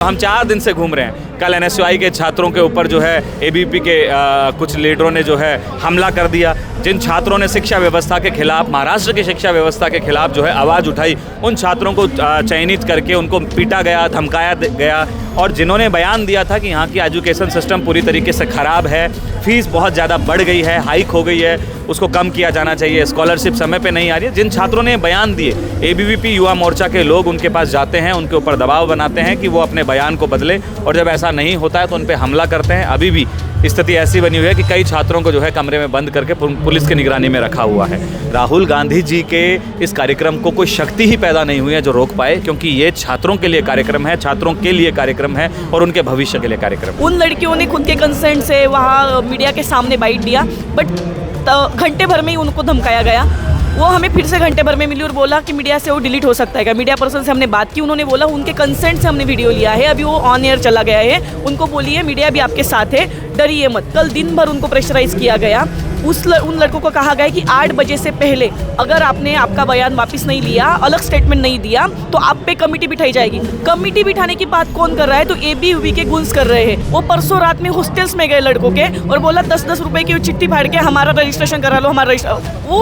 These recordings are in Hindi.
हम 4 दिन से घूम रहे हैं। कल एनएसयूआई के छात्रों के ऊपर जो है एबीवीपी के कुछ लीडरों ने जो है हमला कर दिया। जिन छात्रों ने शिक्षा व्यवस्था के खिलाफ, महाराष्ट्र की शिक्षा व्यवस्था के खिलाफ जो है आवाज़ उठाई, उन छात्रों को चयनित करके उनको पीटा गया, धमकाया गया। और जिन्होंने बयान दिया था कि यहाँ की एजुकेशन सिस्टम पूरी तरीके से ख़राब है, फीस बहुत ज़्यादा बढ़ गई है, हाइक हो गई है, उसको कम किया जाना चाहिए, स्कॉलरशिप समय पे नहीं आ रही है, जिन छात्रों ने बयान दिए, एबीवीपी युवा मोर्चा के लोग उनके पास जाते हैं, उनके ऊपर दबाव बनाते हैं कि वो अपने बयान को बदले, और जब ऐसा नहीं होता है तो उन पर हमला करते हैं। अभी भी स्थिति ऐसी बनी हुई है कि कई छात्रों को जो है कमरे में बंद करके पुलिस की निगरानी में रखा हुआ है। राहुल गांधी जी के इस कार्यक्रम को कोई शक्ति ही पैदा नहीं हुई है जो रोक पाए, क्योंकि ये छात्रों के लिए कार्यक्रम है, छात्रों के लिए कार्यक्रम है और उनके भविष्य के लिए कार्यक्रम। उन लड़कियों ने खुद के कंसेंट से वहाँ मीडिया के सामने बाइट दिया, बट घंटे भर में ही उनको धमकाया गया। वो हमें फिर से घंटे भर में मिली और बोला कि मीडिया से वो डिलीट हो सकता है क्या। मीडिया पर्सन से हमने बात की, उन्होंने बोला उनके कंसेंट से हमने वीडियो लिया है, अभी वो ऑन एयर चला गया है। उनको बोलिए मीडिया भी आपके साथ है, डरिए मत। कल दिन भर उनको प्रेशराइज किया गया। उन लड़कों को कहा गया कि 8 बजे से पहले अगर आपने आपका बयान वापस नहीं लिया, अलग स्टेटमेंट नहीं दिया, तो आप पे कमेटी बिठाई जाएगी। कमेटी बिठाने की बात कौन कर रहा है? तो एबीवीपी के गुंज कर रहे हैं। वो परसों रात में हॉस्टल्स में गए लड़कों के और बोला 10-10 रुपए की चिट्ठी फाड़ के हमारा रजिस्ट्रेशन करा लो, हमारा वो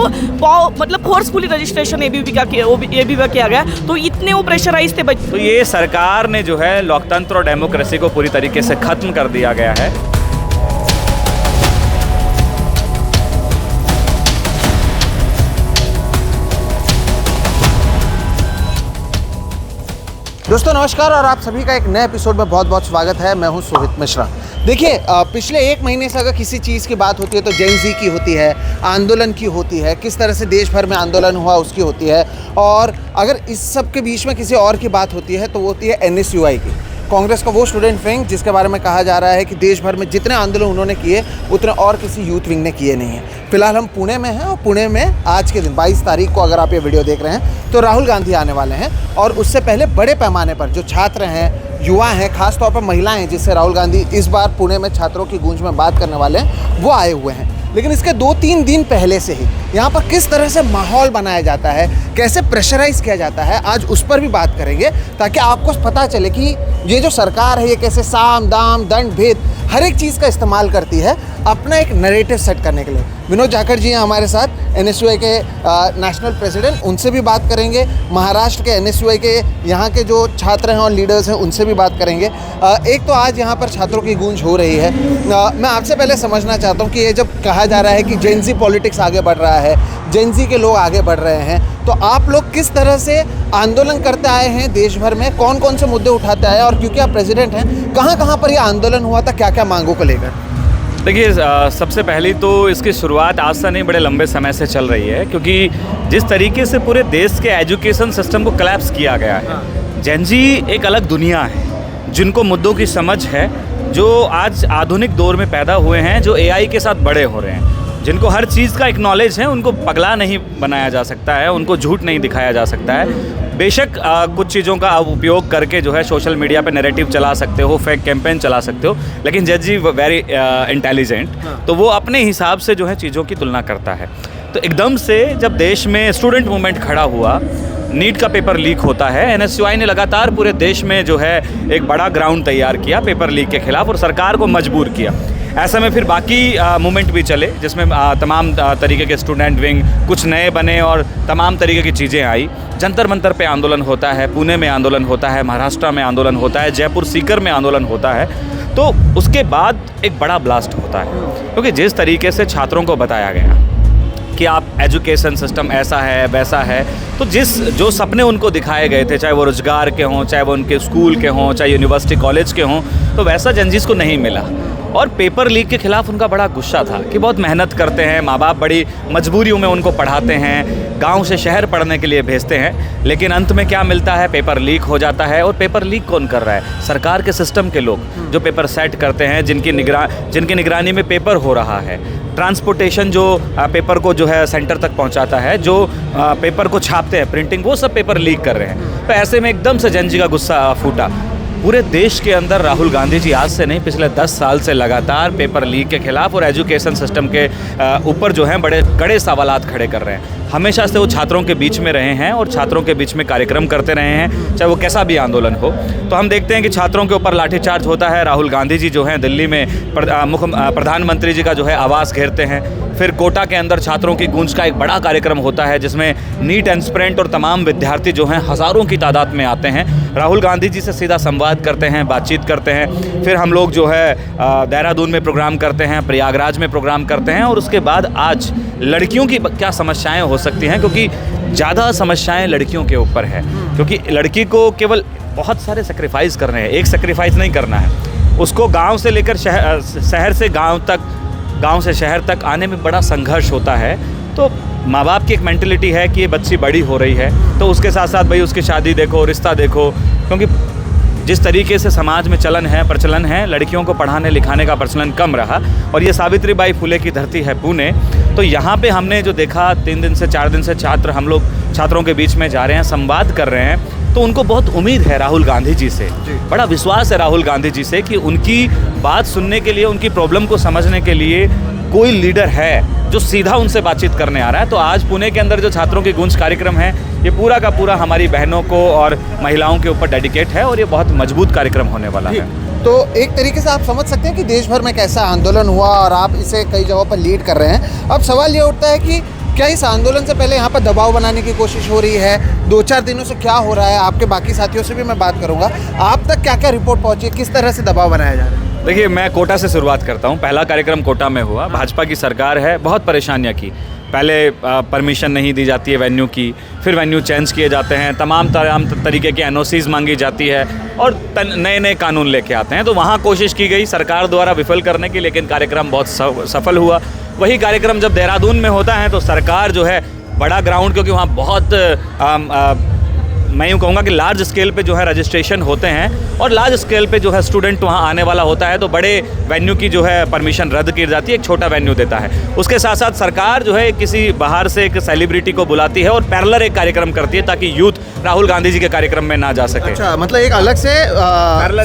मतलब फोर्सफुली रजिस्ट्रेशन एबीवीपी का किया गया। तो इतने वो प्रेशराइज थे। तो ये सरकार ने जो है लोकतंत्र और डेमोक्रेसी को पूरी तरीके से खत्म कर दिया गया है। दोस्तों नमस्कार, और आप सभी का एक नए एपिसोड में बहुत बहुत स्वागत है। मैं हूं सोहित मिश्रा। देखिए, पिछले 1 महीने से अगर किसी चीज़ की बात होती है तो जेन ज़ी की होती है, आंदोलन की होती है, किस तरह से देश भर में आंदोलन हुआ उसकी होती है। और अगर इस सब के बीच में किसी और की बात होती है तो वो होती है एनएसयूआई की, कांग्रेस का वो स्टूडेंट विंग जिसके बारे में कहा जा रहा है कि देश भर में जितने आंदोलन उन्होंने किए उतने और किसी यूथ विंग ने किए नहीं हैं। फिलहाल हम पुणे में हैं और पुणे में आज के दिन 22 तारीख को, अगर आप ये वीडियो देख रहे हैं, तो राहुल गांधी आने वाले हैं। और उससे पहले बड़े पैमाने पर जो छात्र हैं, युवा हैं, खासतौर पर महिलाएं, जिससे राहुल गांधी इस बार पुणे में छात्रों की गूंज में बात करने वाले हैं, वो आए हुए हैं। लेकिन इसके 2-3 दिन पहले से ही यहाँ पर किस तरह से माहौल बनाया जाता है, कैसे प्रेशराइज किया जाता है, आज उस पर भी बात करेंगे, ताकि आपको पता चले कि ये जो सरकार है ये कैसे साम दाम दंड भेद हर एक चीज़ का इस्तेमाल करती है अपना एक नैरेटिव सेट करने के लिए। विनोद जाखड़ जी हैं हमारे साथ, एनएसयूआई के नेशनल प्रेसिडेंट, उनसे भी बात करेंगे। महाराष्ट्र के एनएसयूआई के यहाँ के जो छात्र हैं और लीडर्स हैं उनसे भी बात करेंगे। एक तो आज यहाँ पर छात्रों की गूंज हो रही है। मैं आपसे पहले समझना चाहता हूँ कि ये जब कहा जा रहा है कि जेन ज़ी पॉलिटिक्स आगे बढ़ रहा है, जेन ज़ी के लोग आगे बढ़ रहे हैं, तो आप लोग किस तरह से आंदोलन करते आए हैं देश भर में, कौन कौन से मुद्दे उठाते आए, और क्योंकि आप प्रेसिडेंट हैं, कहाँ कहाँ पर ये आंदोलन हुआ था, क्या क्या मांगों को लेकर? देखिए, सबसे पहली तो इसकी शुरुआत आज से नहीं, बड़े लंबे समय से चल रही है, क्योंकि जिस तरीके से पूरे देश के एजुकेशन सिस्टम को कोलैप्स किया गया है। जेन ज़ी एक अलग दुनिया है, जिनको मुद्दों की समझ है, जो आज आधुनिक दौर में पैदा हुए हैं, जो एआई के साथ बड़े हो रहे हैं, जिनको हर चीज़ का एक नॉलेज है, उनको पगला नहीं बनाया जा सकता है, उनको झूठ नहीं दिखाया जा सकता है। बेशक कुछ चीज़ों का उपयोग करके जो है सोशल मीडिया पे नैरेटिव चला सकते हो, फेक कैंपेन चला सकते हो, लेकिन जेन ज़ी वेरी इंटेलिजेंट, तो वो अपने हिसाब से जो है चीज़ों की तुलना करता है। तो एकदम से जब देश में स्टूडेंट मूवमेंट खड़ा हुआ, नीट का पेपर लीक होता है, एनएसयूआई ने लगातार पूरे देश में जो है एक बड़ा ग्राउंड तैयार किया पेपर लीक के खिलाफ और सरकार को मजबूर किया। ऐसे में फिर बाकी मूवमेंट भी चले, जिसमें तमाम तरीके के स्टूडेंट विंग कुछ नए बने और तमाम तरीके की चीज़ें आई। जंतर मंतर पे आंदोलन होता है, पुणे में आंदोलन होता है, महाराष्ट्र में आंदोलन होता है, जयपुर सीकर में आंदोलन होता है। तो उसके बाद एक बड़ा ब्लास्ट होता है, क्योंकि जिस तरीके से छात्रों को बताया गया कि आप एजुकेशन सिस्टम ऐसा है वैसा है, तो जो सपने उनको दिखाए गए थे, चाहे वो रोजगार के हों, चाहे वो उनके स्कूल के हों, चाहे यूनिवर्सिटी कॉलेज के हों, तो वैसा जेन ज़ी को नहीं मिला। और पेपर लीक के खिलाफ उनका बड़ा गुस्सा था कि बहुत मेहनत करते हैं, माँ बाप बड़ी मजबूरियों में उनको पढ़ाते हैं, गांव से शहर पढ़ने के लिए भेजते हैं, लेकिन अंत में क्या मिलता है? पेपर लीक हो जाता है। और पेपर लीक कौन कर रहा है? सरकार के सिस्टम के लोग, जो पेपर सेट करते हैं, जिनकी निगरानी में पेपर हो रहा है। ट्रांसपोर्टेशन जो पेपर को जो है सेंटर तक पहुंचाता है, जो पेपर को छापते हैं, प्रिंटिंग, वो सब पेपर लीक कर रहे हैं। तो ऐसे में एकदम से जेन ज़ी का गुस्सा फूटा। पूरे देश के अंदर राहुल गांधी जी आज से नहीं पिछले 10 साल से लगातार पेपर लीक के खिलाफ और एजुकेशन सिस्टम के ऊपर जो हैं बड़े कड़े सवालात खड़े कर रहे हैं। हमेशा से वो छात्रों के बीच में रहे हैं और छात्रों के बीच में कार्यक्रम करते रहे हैं, चाहे वो कैसा भी आंदोलन हो। तो हम देखते हैं कि छात्रों के ऊपर लाठीचार्ज होता है। राहुल गांधी जी जो हैं दिल्ली में प्रधानमंत्री जी का जो है आवास घेरते हैं। फिर कोटा के अंदर छात्रों की गूंज का एक बड़ा कार्यक्रम होता है जिसमें नीट एस्पिरेंट और तमाम विद्यार्थी जो हैं हज़ारों की तादाद में आते हैं, राहुल गांधी जी से सीधा संवाद करते हैं, बातचीत करते हैं। फिर हम लोग जो है देहरादून में प्रोग्राम करते हैं, प्रयागराज में प्रोग्राम करते हैं। और उसके बाद आज लड़कियों की क्या समस्याएं हो सकती हैं, क्योंकि ज़्यादा समस्याएं लड़कियों के ऊपर है, क्योंकि लड़की को केवल बहुत सारे सेक्रीफाइस करने हैं, एक सेक्रीफाइस नहीं करना है। उसको गांव से लेकर शहर से गांव तक, गांव से शहर तक आने में बड़ा संघर्ष होता है। तो माँ बाप की एक मेंटलिटी है कि ये बच्ची बड़ी हो रही है तो उसके साथ साथ भाई उसकी शादी देखो, रिश्ता देखो, क्योंकि जिस तरीके से समाज में प्रचलन है लड़कियों को पढ़ाने लिखाने का प्रचलन कम रहा। और ये सावित्री बाई फुले की धरती है पुणे। तो यहाँ पे हमने जो देखा 3 दिन से 4 दिन से हम लोग छात्रों के बीच में जा रहे हैं, संवाद कर रहे हैं, तो उनको बहुत उम्मीद है राहुल गांधी जी से, बड़ा विश्वास है राहुल गांधी जी से कि उनकी बात सुनने के लिए, उनकी प्रॉब्लम को समझने के लिए कोई लीडर है जो सीधा उनसे बातचीत करने आ रहा है। तो आज पुणे के अंदर जो छात्रों की गूंज कार्यक्रम है, ये पूरा का पूरा हमारी बहनों को और महिलाओं के ऊपर डेडिकेट है और ये बहुत मजबूत कार्यक्रम होने वाला है। तो एक तरीके से आप समझ सकते हैं कि देश भर में कैसा आंदोलन हुआ और आप इसे कई जगहों पर लीड कर रहे हैं। अब सवाल ये उठता है कि क्या इस आंदोलन से पहले यहाँ पर दबाव बनाने की कोशिश हो रही है? 2-4 दिनों से क्या हो रहा है? आपके बाकी साथियों से भी मैं बात करूँगा। आप तक क्या क्या रिपोर्ट पहुँची, किस तरह से दबाव बनाया जा रहा है? देखिए, मैं कोटा से शुरुआत करता हूँ। पहला कार्यक्रम कोटा में हुआ। भाजपा की सरकार है, बहुत परेशानियाँ की। पहले परमिशन नहीं दी जाती है वेन्यू की, फिर वेन्यू चेंज किए जाते हैं, तमाम तरीके के एनओसीज मांगी जाती है और नए नए कानून लेके आते हैं। तो वहाँ कोशिश की गई सरकार द्वारा विफल करने की, लेकिन कार्यक्रम बहुत सफल हुआ। वही कार्यक्रम जब देहरादून में होता है तो सरकार जो है बड़ा ग्राउंड, क्योंकि वहाँ बहुत मैं यूँ कहूँगा कि लार्ज स्केल पे जो है रजिस्ट्रेशन होते हैं और लार्ज स्केल पे जो है स्टूडेंट वहाँ आने वाला होता है, तो बड़े वेन्यू की जो है परमिशन रद्द की जाती है, एक छोटा वेन्यू देता है। उसके साथ साथ सरकार जो है किसी बाहर से एक सेलिब्रिटी को बुलाती है और पैरेलल एक कार्यक्रम करती है ताकि यूथ राहुल गांधी जी के कार्यक्रम में ना जा सके। अच्छा, मतलब एक अलग से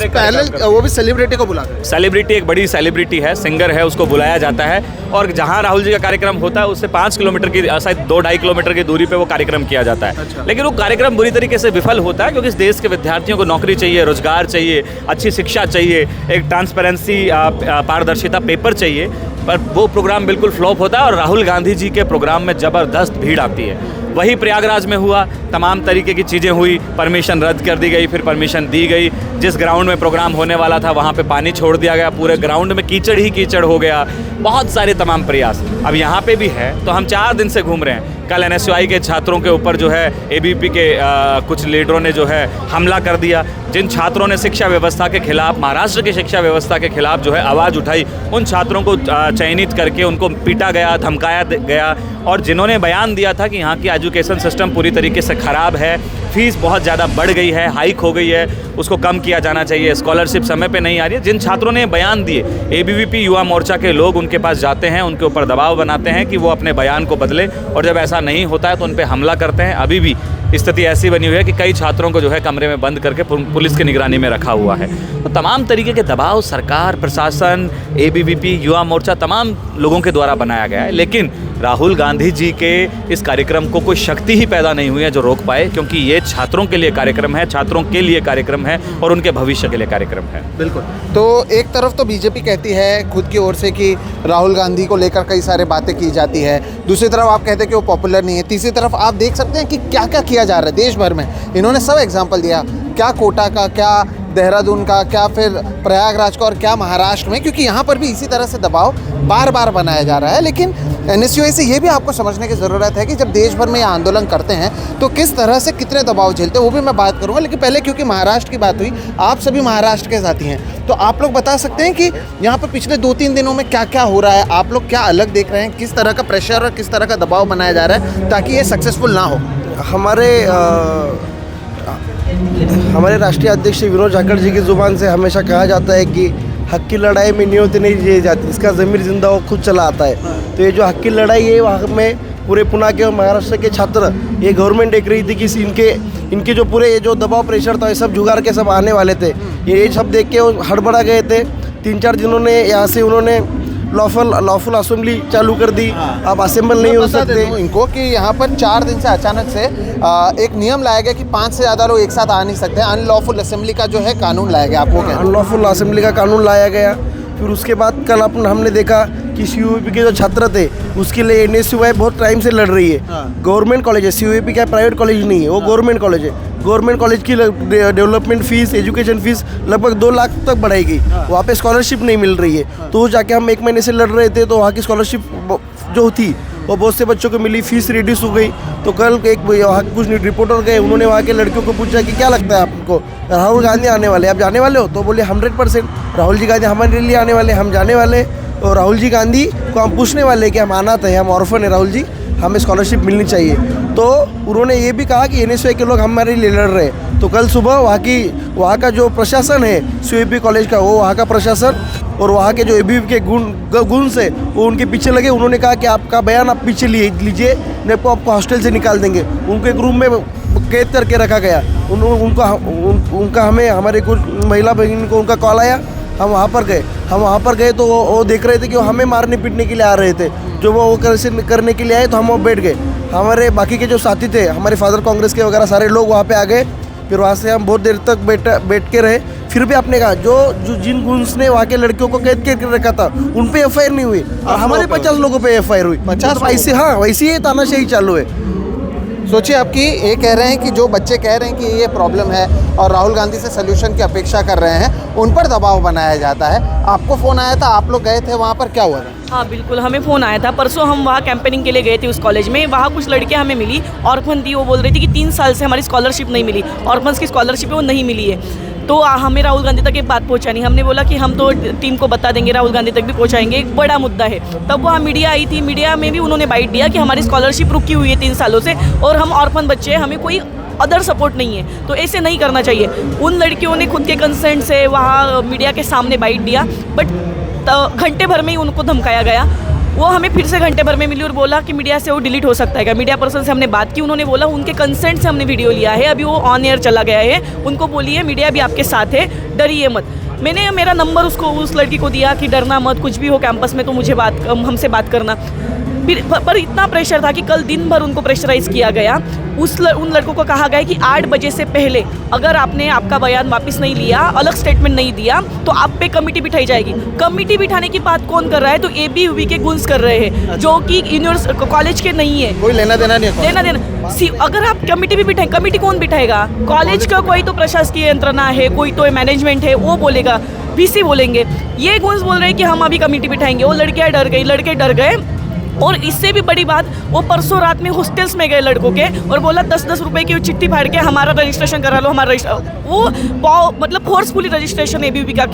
पैरेलल वो भी सेलिब्रिटी को बुलाते हैं? सेलिब्रिटी, एक बड़ी सेलिब्रिटी है, सिंगर है, उसको बुलाया जाता है और जहाँ राहुल जी का कार्यक्रम होता है उससे 5 किलोमीटर की, शायद 2-2.5 किलोमीटर की दूरी पे वो कार्यक्रम किया जाता है। अच्छा। लेकिन वो कार्यक्रम बुरी तरीके से विफल होता है क्योंकि इस देश के विद्यार्थियों को नौकरी चाहिए, रोजगार चाहिए, अच्छी शिक्षा चाहिए, एक ट्रांसपेरेंसी पारदर्शिता पेपर चाहिए, पर वो प्रोग्राम बिल्कुल फ्लॉप होता है और राहुल गांधी जी के प्रोग्राम में ज़बरदस्त भीड़ आती है। वही प्रयागराज में हुआ, तमाम तरीके की चीज़ें हुई, परमिशन रद्द कर दी गई, फिर परमिशन दी गई। जिस ग्राउंड में प्रोग्राम होने वाला था वहाँ पे पानी छोड़ दिया गया, पूरे ग्राउंड में कीचड़ ही कीचड़ हो गया। बहुत सारे तमाम प्रयास अब यहाँ पे भी है। तो हम 4 दिन से घूम रहे हैं। कल NSUI के छात्रों के ऊपर जो है ABP के कुछ लीडरों ने जो है हमला कर दिया। जिन छात्रों ने शिक्षा व्यवस्था के खिलाफ, महाराष्ट्र की शिक्षा व्यवस्था के खिलाफ जो है आवाज़ उठाई, उन छात्रों को चयनित करके उनको पीटा गया, धमकाया गया। और जिन्होंने बयान दिया था कि यहाँ की एजुकेशन सिस्टम पूरी तरीके से ख़राब है, फीस बहुत ज़्यादा बढ़ गई है, हाइक हो गई है, उसको कम किया जाना चाहिए, स्कॉलरशिप समय पे नहीं आ रही है, जिन छात्रों ने बयान दिए, ABVP युवा मोर्चा के लोग उनके पास जाते हैं, उनके ऊपर दबाव बनाते हैं कि वो अपने बयान को बदले, और जब ऐसा नहीं होता है तो उन पर हमला करते हैं। अभी भी स्थिति ऐसी बनी हुई है कि कई छात्रों को जो है कमरे में बंद करके पुलिस की निगरानी में रखा हुआ है। तो तमाम तरीके के दबाव सरकार, प्रशासन, ABVP, युवा मोर्चा, तमाम लोगों के द्वारा बनाया गया है। लेकिन राहुल गांधी जी के इस कार्यक्रम को कोई शक्ति ही पैदा नहीं हुई है जो रोक पाए, क्योंकि ये छात्रों के लिए कार्यक्रम है, छात्रों के लिए कार्यक्रम है और उनके भविष्य के लिए कार्यक्रम है। बिल्कुल। तो एक तरफ तो बीजेपी कहती है खुद की ओर से कि राहुल गांधी को लेकर कई सारे बातें की जाती है, दूसरी तरफ आप कहते हैं कि वो पॉपुलर नहीं है, तीसरी तरफ आप देख सकते हैं कि क्या क्या किया जा रहा है देश भर में। इन्होंने सब एग्जाम्पल दिया, क्या कोटा का, क्या देहरादून का, क्या फिर प्रयागराज का और क्या महाराष्ट्र में, क्योंकि यहाँ पर भी इसी तरह से दबाव बार बार बनाया जा रहा है। लेकिन NSUI से ये भी आपको समझने की ज़रूरत है कि जब देश भर में ये आंदोलन करते हैं तो किस तरह से कितने दबाव झेलते हैं, वो भी मैं बात करूँगा। लेकिन पहले क्योंकि महाराष्ट्र की बात हुई, आप सभी महाराष्ट्र के साथी हैं, तो आप लोग बता सकते हैं कि यहाँ पर पिछले 2-3 दिनों में क्या क्या हो रहा है, आप लोग क्या अलग देख रहे हैं, किस तरह का प्रेशर और किस तरह का दबाव बनाया जा रहा है ताकि ये सक्सेसफुल ना हो। हमारे राष्ट्रीय अध्यक्ष विनोद झाकड़ जी की ज़ुबान से हमेशा कहा जाता है कि हक की लड़ाई में नियत नहीं जी जाती, इसका ज़मीर जिंदा वो खुद चला आता है। तो ये जो हक की लड़ाई है, वहाँ में पूरे पुणे के और महाराष्ट्र के छात्र ये गवर्नमेंट देख रही थी कि इनके जो पूरे ये जो दबाव प्रेशर था ये सब जुगाड़ के सब आने वाले थे। ये सब देख के वो हड़बड़ा गए थे। 3-4 दिनों ने यहाँ से उन्होंने लॉफुल असेंबली चालू कर दी। अब असेंबल नहीं हो सकते इनको कि यहाँ पर 4 दिन से अचानक से एक नियम लाया गया कि 5 से ज़्यादा लोग एक साथ आ नहीं सकते। अनलॉफुल असेंबली का जो है कानून लाया गया, आपको क्या? अनलॉफुल असेंबली का कानून लाया गया। फिर उसके बाद कल हमने देखा कि CUEP के जो छात्र थे उसके लिए NSUI बहुत टाइम से लड़ रही है। गवर्नमेंट कॉलेज है, CUEP क्या प्राइवेट कॉलेज नहीं है, वो गवर्नमेंट कॉलेज है। गवर्नमेंट कॉलेज की डेवलपमेंट फीस, एजुकेशन फीस लगभग 2 लाख तक बढ़ाई गई। वहाँ पे स्कॉलरशिप नहीं मिल रही है, तो जाके हम 1 महीने से लड़ रहे थे, तो वहाँ की स्कॉलरशिप जो थी वो बहुत से बच्चों को मिली, फीस रिड्यूस हो गई। तो कल एक वहाँ कुछ रिपोर्टर गए, उन्होंने वहाँ के लड़कियों को पूछा कि क्या लगता है आपको, राहुल गांधी आने वाले, आप जाने वाले हो? तो बोले 100% राहुल जी गांधी हमारे लिए आने वाले, हम जाने वाले। और राहुल जी गांधी को हम पूछने वाले कि हम अनाथ है, हम ऑर्फन है, राहुल जी हमें स्कॉलरशिप मिलनी चाहिए। तो उन्होंने ये भी कहा कि NSUI के लोग हमारे लिए लड़ रहे हैं। तो कल सुबह वहाँ का जो प्रशासन है CUEP कॉलेज का, वो वहाँ का प्रशासन और वहाँ के जो ABVP के गुण से वो उनके पीछे लगे। उन्होंने कहा कि आपका बयान आप पीछे लीजिए, नहीं तो आपको हॉस्टल से निकाल देंगे। उनको एक रूम में कैद करके रखा गया। उनका हमें हमारे कुछ महिला बहन को उनका कॉल आया, हम वहाँ पर गए तो वो देख रहे थे कि वो हमें मारने पीटने के लिए आ रहे थे। जो वो करने के लिए आए तो हम वो बैठ गए। हमारे बाकी के जो साथी थे, हमारे फादर कांग्रेस के वगैरह सारे लोग वहाँ पे आ गए। फिर वहाँ से हम बहुत देर तक बैठ के रहे। फिर भी आपने कहा जो जिन गुंस ने वहाँ के लड़कियों को कैद करके रखा था उन पे FIR नहीं हुई, और हमारे 50 लोगों पे FIR हुई। 50 ऐसे, हाँ वैसे ही तानाशाही चालू है। सोचिए आपकी, ये कह रहे हैं कि जो बच्चे कह रहे हैं कि ये प्रॉब्लम है और राहुल गांधी से सल्यूशन की अपेक्षा कर रहे हैं, उन पर दबाव बनाया जाता है। आपको फ़ोन आया था, आप लोग गए थे वहाँ पर, क्या हुआ था? हाँ बिल्कुल, हमें फ़ोन आया था। परसों हम वहाँ कैंपेनिंग के लिए गए थे उस कॉलेज में। वहाँ कुछ लड़कियाँ हमें मिली, ऑर्फन थी। वो बोल रही थी कि 3 साल से हमारी स्कॉलरशिप नहीं मिली, ऑर्फन्स की स्कॉलरशिप है वो नहीं मिली है। तो हमें राहुल गांधी तक ये बात पहुँचानी। हमने बोला कि हम तो टीम को बता देंगे, राहुल गांधी तक भी पहुँचाएंगे, एक बड़ा मुद्दा है। तब वहाँ मीडिया आई थी, मीडिया में भी उन्होंने बाइट दिया कि हमारी स्कॉलरशिप रुकी हुई है 3 सालों से और हम ऑर्फन बच्चे हैं, हमें कोई अदर सपोर्ट नहीं है। तो ऐसे नहीं करना चाहिए। उन लड़कियों ने खुद के कंसेंट से वहाँ मीडिया के सामने बाइट दिया, बट घंटे भर में ही उनको धमकाया गया। वो हमें फिर से घंटे भर में मिली और बोला कि मीडिया से वो डिलीट हो सकता है क्या। मीडिया पर्सन से हमने बात की, उन्होंने बोला उनके कंसेंट से हमने वीडियो लिया है, अभी वो ऑन एयर चला गया है, उनको बोलिए मीडिया भी आपके साथ है, डरिए मत। मैंने मेरा नंबर उस लड़की को दिया कि डरना मत, कुछ भी हो कैंपस में तो मुझे हमसे बात करना। पर इतना प्रेशर था कि कल दिन भर उनको प्रेशराइज किया गया। उन लड़कों को कहा गया कि 8 बजे से पहले अगर आपने आपका बयान वापस नहीं लिया, अलग स्टेटमेंट नहीं दिया, तो आप पे कमेटी बिठाई जाएगी। कमेटी बिठाने की बात कौन कर रहा है? तो ABVP के गुंस कर रहे हैं, जो कि कॉलेज के नहीं है, कोई लेना देना नहीं है। लेना देना। अगर आप कमेटी भी बिठाएं, कमेटी कौन बिठाएगा? कॉलेज का कोई तो प्रशासकीय यंत्रणा है, कोई तो मैनेजमेंट है, वो बोलेगा, VC बोलेंगे। ये गुंस बोल रहे हैं कि हम अभी कमेटी बिठाएंगे। वो लड़कियाँ डर गई, लड़के डर गए। और इससे भी बड़ी बात, वो परसों रात में हॉस्टल्स में गए लड़कों के और बोला 10-10 रुपए की चिट्ठी फाड़ के हमारा रजिस्ट्रेशन करा लो, वो मतलब फोर्सफुली रजिस्ट्रेशन ABVP का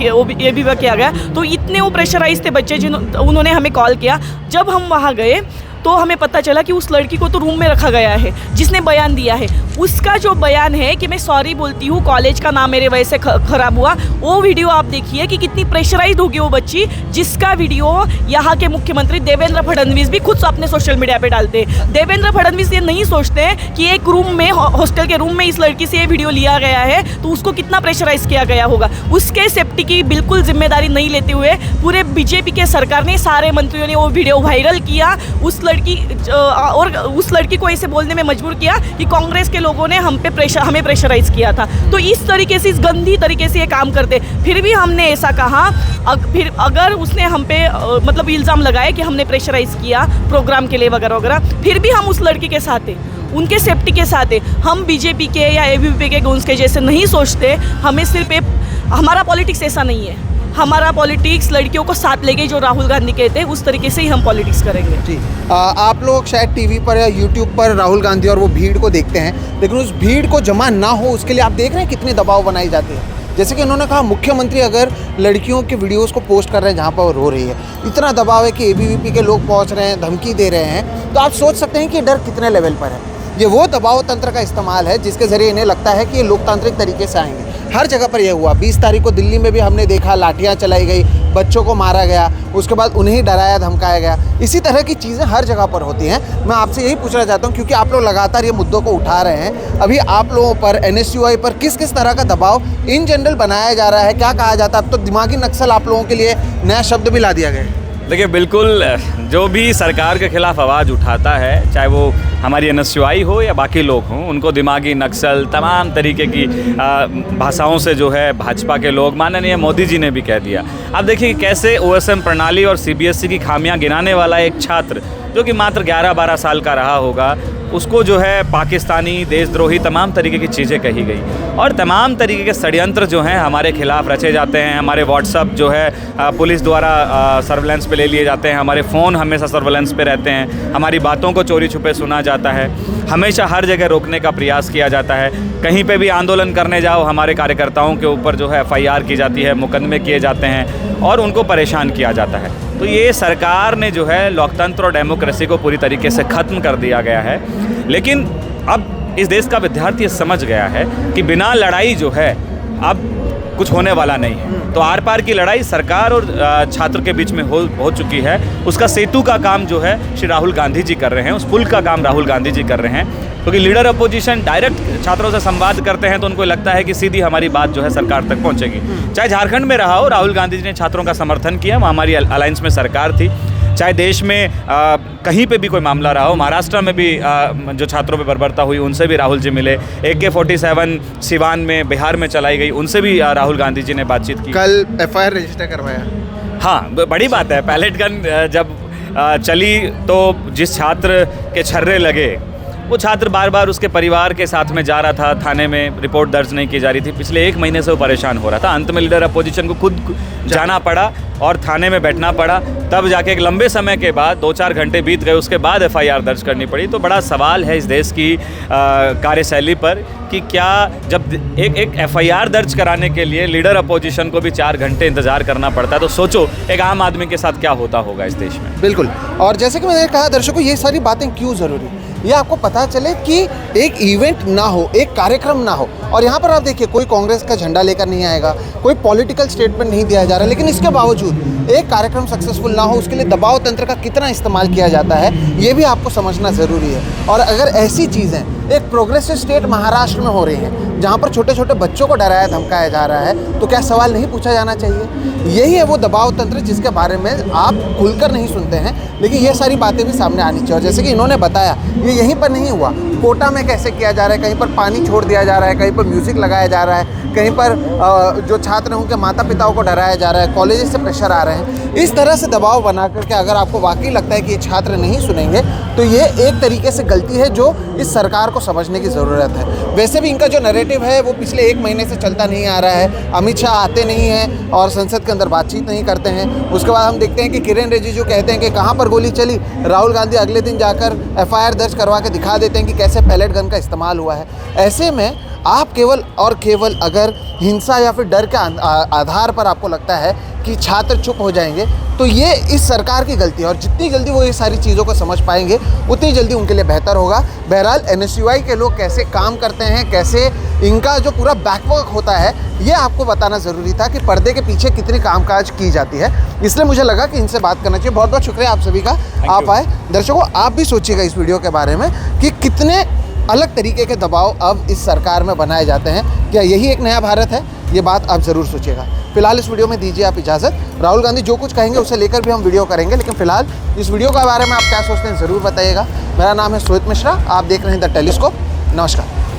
किया गया। तो इतने वो प्रेशराइज थे बच्चे, उन्होंने हमें कॉल किया। जब हम वहाँ गए तो हमें पता चला कि उस लड़की को तो रूम में रखा गया है जिसने बयान दिया है। उसका जो बयान है कि मैं सॉरी बोलती हूँ, कॉलेज का नाम मेरे वजह से खराब हुआ, वो वीडियो आप देखिए कि कितनी प्रेशराइज्ड होगी वो बच्ची, जिसका वीडियो यहाँ के मुख्यमंत्री देवेंद्र फडणवीस भी खुद अपने सोशल मीडिया पे डालते हैं। देवेंद्र फडणवीस ये नहीं सोचते कि एक रूम में, हॉस्टल के रूम में इस लड़की से ये वीडियो लिया गया है तो उसको कितना प्रेशराइज किया गया होगा। उसके सेफ्टी की बिल्कुल जिम्मेदारी नहीं लेते हुए पूरे BJP के सरकार ने, सारे मंत्रियों ने वो वीडियो वायरल किया। उस लड़की को ऐसे बोलने में मजबूर किया कि कांग्रेस के लोगों ने हमें प्रेशराइज किया था। तो इस तरीके से, इस गंदी तरीके से ये काम करते। फिर भी हमने ऐसा कहा, फिर अगर उसने हम पे मतलब इल्ज़ाम लगाए कि हमने प्रेशराइज किया प्रोग्राम के लिए वगैरह वगैरह, फिर भी हम उस लड़की के साथ हैं, उनके सेफ्टी के साथ है। हम BJP के या ABVP के गुंस के जैसे नहीं सोचते। हमें सिर्फ हमारा पॉलिटिक्स ऐसा नहीं है। हमारा पॉलिटिक्स लड़कियों को साथ लेके, जो राहुल गांधी कहते हैं उस तरीके से ही हम पॉलिटिक्स करेंगे। जी, आप लोग शायद टीवी पर या यूट्यूब पर राहुल गांधी और वो भीड़ को देखते हैं, लेकिन उस भीड़ को जमा ना हो उसके लिए आप देख रहे हैं कितने दबाव बनाए जाते हैं। जैसे कि उन्होंने कहा, मुख्यमंत्री अगर लड़कियों के वीडियोस को पोस्ट कर रहे हैं जहाँ पर वो रो रही है, इतना दबाव है कि ABVP के लोग पहुँच रहे हैं, धमकी दे रहे हैं, तो आप सोच सकते हैं कि डर कितने लेवल पर है। ये वो दबाव तंत्र का इस्तेमाल है जिसके ज़रिए इन्हें लगता है कि ये लोकतांत्रिक तरीके से आएंगे। हर जगह पर यह हुआ। 20 तारीख को दिल्ली में भी हमने देखा, लाठियाँ चलाई गई, बच्चों को मारा गया, उसके बाद उन्हें डराया धमकाया गया। इसी तरह की चीज़ें हर जगह पर होती हैं। मैं आपसे यही पूछना चाहता हूँ, क्योंकि आप लोग लगातार ये मुद्दों को उठा रहे हैं, अभी आप लोगों पर NSUI पर किस किस तरह का दबाव इन जनरल बनाया जा रहा है, क्या कहा जाता है? अब तो दिमागी नक्सल आप लोगों के लिए नया शब्द भी ला दिया गया है। देखिए, बिल्कुल जो भी सरकार के खिलाफ आवाज़ उठाता है, चाहे वो हमारी NSUI हो या बाकी लोग हों, उनको दिमागी नक्सल तमाम तरीके की भाषाओं से जो है भाजपा के लोग, माननीय मोदी जी ने भी कह दिया। अब देखिए कैसे OSM प्रणाली और CBSE की खामियां गिनाने वाला एक छात्र जो कि मात्र 11-12 साल का रहा होगा, उसको जो है पाकिस्तानी, देशद्रोही तमाम तरीके की चीज़ें कही गई और तमाम तरीके के षड्यंत्र जो हैं हमारे खिलाफ रचे जाते हैं। हमारे व्हाट्सअप जो है पुलिस द्वारा सर्वेलेंस पे ले लिए जाते हैं, हमारे फ़ोन हमेशा सर्वेलेंस पे रहते हैं, हमारी बातों को चोरी छुपे सुना जाता है, हमेशा हर जगह रोकने का प्रयास किया जाता है। कहीं पे भी आंदोलन करने जाओ, हमारे कार्यकर्ताओं के ऊपर जो है FIR की जाती है, मुकदमे किए जाते हैं और उनको परेशान किया जाता है। तो ये सरकार ने जो है लोकतंत्र और डेमोक्रेसी को पूरी तरीके से ख़त्म कर दिया गया है। लेकिन अब इस देश का विद्यार्थी समझ गया है कि बिना लड़ाई जो है अब कुछ होने वाला नहीं है। तो आर पार की लड़ाई सरकार और छात्र के बीच में हो चुकी है। उसका सेतु का काम जो है श्री राहुल गांधी जी कर रहे हैं, उस पुल का काम राहुल गांधी जी कर रहे हैं, क्योंकि लीडर अपोजिशन डायरेक्ट छात्रों से संवाद करते हैं तो उनको लगता है कि सीधी हमारी बात जो है सरकार तक पहुंचेगी। चाहे झारखंड में रहा हो, राहुल गांधी जी ने छात्रों का समर्थन किया, हमारी अलायंस में सरकार थी। चाहे देश में कहीं पे भी कोई मामला रहा हो, महाराष्ट्र में भी जो छात्रों पे बर्बरता हुई उनसे भी राहुल जी मिले। AK-47 सिवान में, बिहार में चलाई गई, उनसे भी राहुल गांधी जी ने बातचीत की। कल FIR रजिस्टर करवाया। हाँ, बड़ी बात है। पैलेट गन जब चली तो जिस छात्र के छर्रे लगे, वो छात्र बार बार उसके परिवार के साथ में जा रहा था, थाने में रिपोर्ट दर्ज नहीं की जा रही थी। पिछले 1 महीने से वो परेशान हो रहा था। अंत में लीडर अपोजिशन को खुद जाना पड़ा और थाने में बैठना पड़ा, तब जाके एक लंबे समय के बाद 2-4 घंटे बीत गए, उसके बाद FIR दर्ज करनी पड़ी। तो बड़ा सवाल है इस देश की कार्यशैली पर कि क्या जब एक FIR दर्ज कराने के लिए लीडर अपोजिशन को भी 4 घंटे इंतज़ार करना पड़ता है, तो सोचो एक आम आदमी के साथ क्या होता होगा इस देश में। बिल्कुल। और जैसे कि मैंने कहा दर्शकों, ये सारी बातें क्यों ज़रूरी, ये आपको पता चले कि एक इवेंट ना हो, एक कार्यक्रम ना हो। और यहाँ पर आप देखिए, कोई कांग्रेस का झंडा लेकर नहीं आएगा, कोई पॉलिटिकल स्टेटमेंट नहीं दिया जा रहा, लेकिन इसके बावजूद एक कार्यक्रम सक्सेसफुल ना हो, उसके लिए दबाव तंत्र का कितना इस्तेमाल किया जाता है, ये भी आपको समझना ज़रूरी है। और अगर ऐसी चीज़ें एक प्रोग्रेसिव स्टेट महाराष्ट्र में हो रही हैं, जहाँ पर छोटे छोटे बच्चों को डराया धमकाया जा रहा है, तो क्या सवाल नहीं पूछा जाना चाहिए? यही है वो दबाव तंत्र जिसके बारे में आप खुलकर नहीं सुनते हैं, लेकिन ये सारी बातें भी सामने आनी चाहिए। और जैसे कि इन्होंने बताया, ये यहीं पर नहीं हुआ, कोटा में कैसे किया जा रहा है, कहीं पर पानी छोड़ दिया जा रहा है, कहीं पर म्यूज़िक लगाया जा रहा है, कहीं पर जो छात्र हैं उनके माता पिताओं को डराया जा रहा है, कॉलेज से प्रेशर आ रहे हैं। इस तरह से दबाव बना करके अगर आपको वाकई लगता है कि ये छात्र नहीं सुनेंगे, तो ये एक तरीके से गलती है जो इस सरकार को समझने की ज़रूरत है। वैसे भी इनका जो नैरेटिव है वो पिछले 1 महीने से चलता नहीं आ रहा है। अमित शाह आते नहीं हैं और संसद के अंदर बातचीत नहीं करते हैं। उसके बाद हम देखते हैं कि किरेन रिजिजू कहते हैं कि कहाँ पर गोली चली, राहुल गांधी अगले दिन जाकर FIR दर्ज करवा के दिखा देते हैं कि कैसे पैलेट गन का इस्तेमाल हुआ है। ऐसे में आप केवल और केवल अगर हिंसा या फिर डर के आधार पर आपको लगता है कि छात्र चुप हो जाएंगे, तो ये इस सरकार की गलती है। और जितनी जल्दी वो ये सारी चीज़ों को समझ पाएंगे, उतनी जल्दी उनके लिए बेहतर होगा। बहरहाल NSUI के लोग कैसे काम करते हैं, कैसे इनका जो पूरा बैकवर्क होता है, ये आपको बताना ज़रूरी था कि पर्दे के पीछे कितनी कामकाज की जाती है। इसलिए मुझे लगा कि इनसे बात करना चाहिए। बहुत बहुत शुक्रिया आप सभी का, आप आए। दर्शकों, आप भी सोचिएगा इस वीडियो के बारे में कि कितने अलग तरीके के दबाव अब इस सरकार में बनाए जाते हैं। क्या यही एक नया भारत है? ये बात आप ज़रूर सोचिएगा। फिलहाल इस वीडियो में दीजिए आप इजाज़त। राहुल गांधी जो कुछ कहेंगे उसे लेकर भी हम वीडियो करेंगे, लेकिन फिलहाल इस वीडियो के बारे में आप क्या सोचते हैं ज़रूर बताइएगा। मेरा नाम है सोहित मिश्रा, आप देख रहे हैं द टेलीस्कोप। नमस्कार।